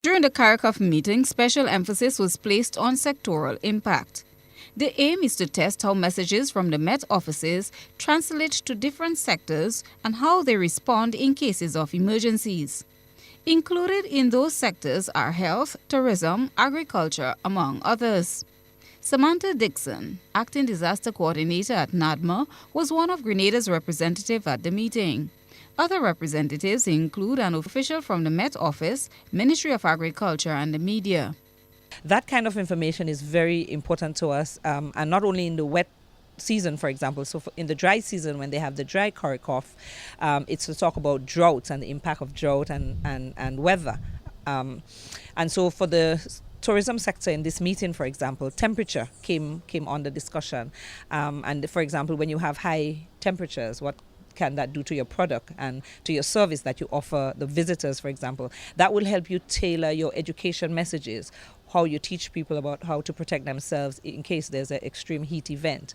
During the Caricof meeting, special emphasis was placed on sectoral impact. The aim is to test how messages from the Met offices translate to different sectors and how they respond in cases of emergencies. Included in those sectors are health, tourism, agriculture, among others. Samantha Dixon, acting disaster coordinator at NADMA, was one of Grenada's representatives at the meeting. Other representatives include an official from the Met Office, Ministry of Agriculture, and the media. That kind of information is very important to us, and not only in the wet season, for example. So in the dry season, when they have the dry Caricof, it's to talk about droughts and the impact of drought and weather. And so for the tourism sector in this meeting, for example, temperature came under discussion. And for example, when you have high temperatures, what can that do to your product and to your service that you offer the visitors, for example? That will help you tailor your education messages, how you teach people about how to protect themselves in case there's an extreme heat event.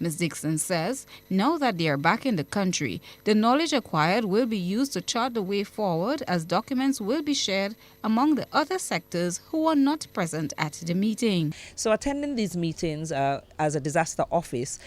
Ms. Dixon says, now that they are back in the country, the knowledge acquired will be used to chart the way forward as documents will be shared among the other sectors who are not present at the meeting. So attending these meetings as a disaster office,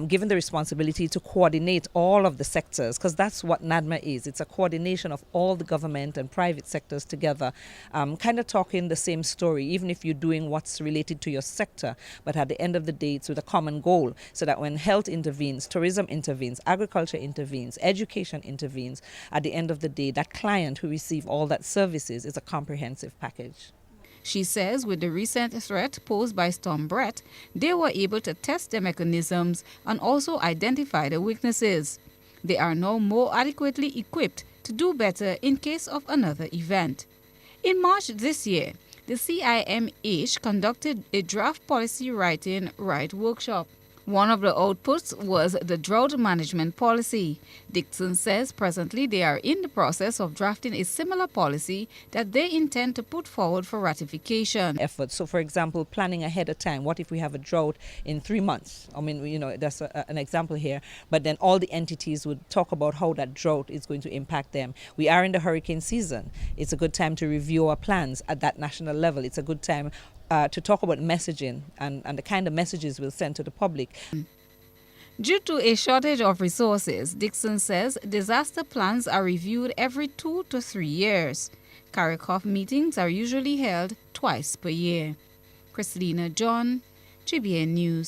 given the responsibility to coordinate all of the sectors, because that's what NADMA is. It's a coordination of all the government and private sectors together, kind of talking the same story, even if you're doing what's related to your sector. But at the end of the day, it's with a common goal, so that when health intervenes, tourism intervenes, agriculture intervenes, education intervenes, at the end of the day, that client who receives all that services is a comprehensive package. She says with the recent threat posed by Storm Brett, they were able to test the mechanisms and also identify the weaknesses. They are now more adequately equipped to do better in case of another event. In March this year, the CIMH conducted a draft policy writing right workshop. One of the outputs was the drought management policy. Dixon says presently they are in the process of drafting a similar policy that they intend to put forward for ratification. Efforts. So, for example, planning ahead of time. What if we have a drought in 3 months? I mean, that's an example here. But then all the entities would talk about how that drought is going to impact them. We are in the hurricane season. It's a good time to review our plans at that national level. It's a good time to talk about messaging and the kind of messages we'll send to the public. Due to a shortage of resources, Dixon says disaster plans are reviewed every 2 to 3 years. Caricof meetings are usually held twice per year. Christina John, GBN News.